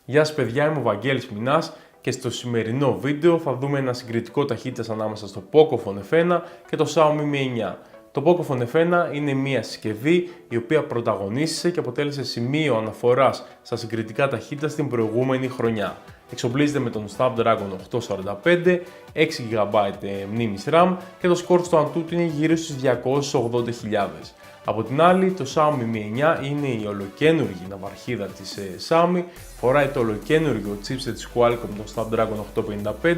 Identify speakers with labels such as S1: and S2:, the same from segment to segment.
S1: Γεια σας παιδιά, είμαι ο Βαγγέλης Μινάς και στο σημερινό βίντεο θα δούμε ένα συγκριτικό ταχύτητας ανάμεσα στο Pocophone F1 και το Xiaomi Mi 9. Το Pocophone F1 είναι μια συσκευή η οποία πρωταγωνίστησε και αποτέλεσε σημείο αναφοράς στα συγκριτικά ταχύτητα στην προηγούμενη χρονιά. Εξοπλίζεται με τον Snapdragon 845, 6GB μνήμης RAM και το σκορ στο Antutu είναι γύρω στους 280.000. Από την άλλη, το Xiaomi Mi 9 είναι η ολοκένουργη ναυαρχίδα της Xiaomi, φοράει το ολοκένουργιο chipset της Qualcomm, το Snapdragon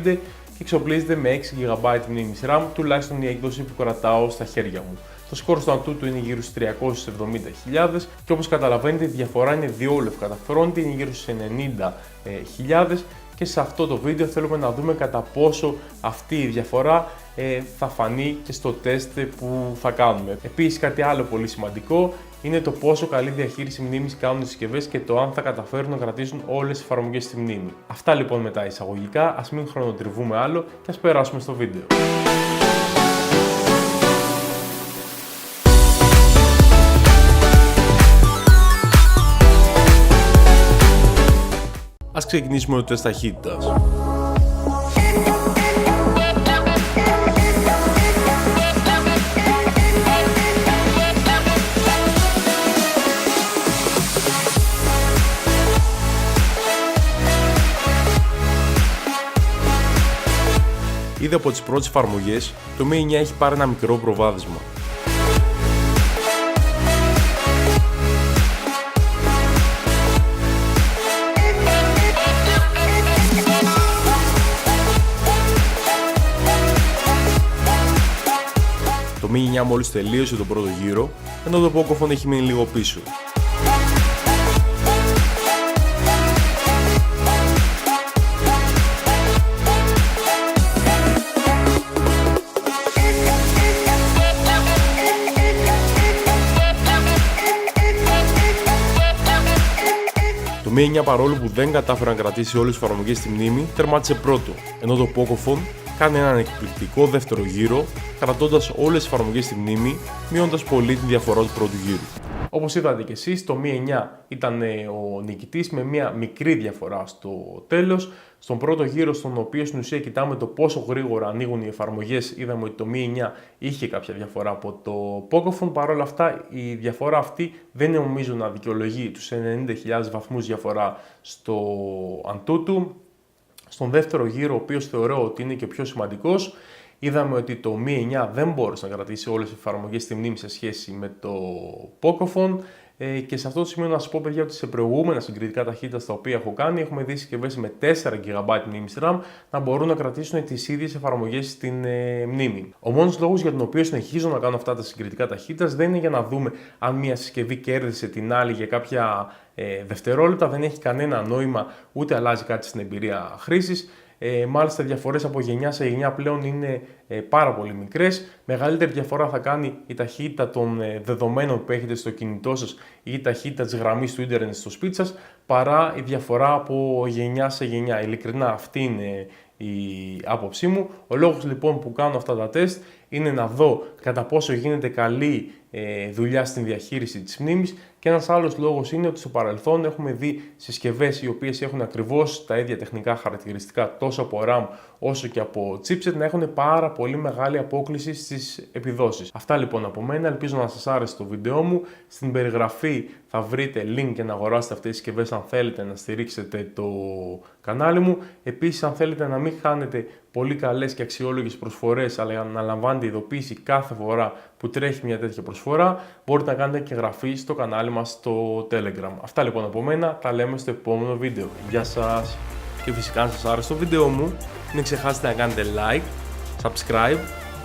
S1: 855 και εξοπλίζεται με 6GB μνήμης RAM, τουλάχιστον η έκδοση που κρατάω στα χέρια μου. Το σκορ στο Antutu είναι γύρω στους 370.000 και όπως καταλαβαίνετε η διαφορά είναι διόλευκα καταφρόνητη, είναι γύρω στους 90.000 και σε αυτό το βίντεο θέλουμε να δούμε κατά πόσο αυτή η διαφορά θα φανεί και στο τεστ που θα κάνουμε. Επίσης κάτι άλλο πολύ σημαντικό είναι το πόσο καλή διαχείριση μνήμης κάνουν οι συσκευές και το αν θα καταφέρουν να κρατήσουν όλες τις εφαρμογές στη μνήμη. Αυτά λοιπόν με τα εισαγωγικά, ας μην χρονοτριβούμε άλλο και ας περάσουμε στο βίντεο. Ας ξεκινήσουμε το τεστ ταχύτητας. Ήδη από τις πρώτες εφαρμογές, το Mi 9 έχει πάρει ένα μικρό προβάδισμα. Το Mi 9 μόλις τελείωσε τον πρώτο γύρο, ενώ το Pocophone έχει μείνει λίγο πίσω. Το Mi 9 παρόλο που δεν κατάφερε να κρατήσει όλες τις εφαρμογές στη μνήμη, τερμάτισε πρώτο, ενώ το Pocophone κάνει έναν εκπληκτικό δεύτερο γύρο, κρατώντας όλες τις εφαρμογές στη μνήμη, μειώνοντας πολύ τη διαφορά του πρώτου γύρου. Όπως είδατε και εσείς, το Mi 9 ήταν ο νικητής με μια μικρή διαφορά στο τέλος. Στον πρώτο γύρο, στον οποίο στην ουσία κοιτάμε το πόσο γρήγορα ανοίγουν οι εφαρμογές, είδαμε ότι το Mi 9 είχε κάποια διαφορά από το Pocophone. Παρ' όλα αυτά, η διαφορά αυτή δεν νομίζω να δικαιολογεί τους 90.000 βαθμούς διαφορά στο Antutu. Στον δεύτερο γύρο, ο οποίος θεωρώ ότι είναι και ο πιο σημαντικός, είδαμε ότι το Mi 9 δεν μπόρεσε να κρατήσει όλες τις εφαρμογές στη μνήμη σε σχέση με το Pocophone. Και σε αυτό το σημείο να σας πω παιδιά ότι σε προηγούμενα συγκριτικά ταχύτητα τα οποία έχω κάνει έχουμε δει συσκευές με 4GB μνήμης RAM να μπορούν να κρατήσουν τις ίδιες εφαρμογές στην μνήμη. Ο μόνος λόγος για τον οποίο συνεχίζω να κάνω αυτά τα συγκριτικά ταχύτητας δεν είναι για να δούμε αν μια συσκευή κέρδισε την άλλη για κάποια δευτερόλεπτα, δεν έχει κανένα νόημα ούτε αλλάζει κάτι στην εμπειρία χρήσης. Μάλιστα, διαφορές από γενιά σε γενιά πλέον είναι πάρα πολύ μικρές. Μεγαλύτερη διαφορά θα κάνει η ταχύτητα των δεδομένων που έχετε στο κινητό σας ή η ταχύτητα της γραμμής του ίντερνετ στο σπίτι σας παρά η διαφορά από γενιά σε γενιά. Ειλικρινά αυτή είναι η άποψή μου. Ο λόγος λοιπόν που κάνω αυτά τα τεστ είναι να δω κατά πόσο γίνεται καλή δουλειά στην διαχείριση της μνήμης και ένας άλλος λόγος είναι ότι στο παρελθόν έχουμε δει συσκευές οι οποίες έχουν ακριβώς τα ίδια τεχνικά χαρακτηριστικά τόσο από RAM όσο και από chipset να έχουν πάρα πολύ μεγάλη απόκληση στις επιδόσεις. Αυτά λοιπόν από μένα, ελπίζω να σας άρεσε το βίντεό μου. Στην περιγραφή θα βρείτε link για να αγοράσετε αυτές τις συσκευές αν θέλετε να στηρίξετε το κανάλι μου. Επίσης αν θέλετε να μην χάνετε πολύ καλές και αξιόλογες προσφορές αλλά να λαμβάνετε ειδοποίηση κάθε φορά που τρέχει μια τέτοια προσφορά, μπορείτε να κάνετε και εγγραφή στο κανάλι μας στο Telegram. Αυτά λοιπόν από μένα, τα λέμε στο επόμενο βίντεο. Γεια σας! Και φυσικά αν σας άρεσε το βίντεο μου, μην ξεχάσετε να κάνετε like, subscribe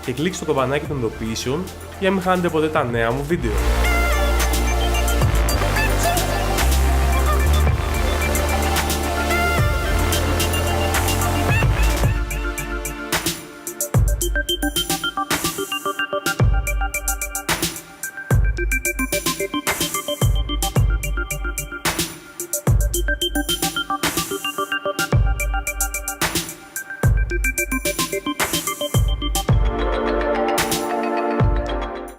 S1: και κλικ στο καμπανάκι των ειδοποιήσεων για να μην χάνετε ποτέ τα νέα μου βίντεο.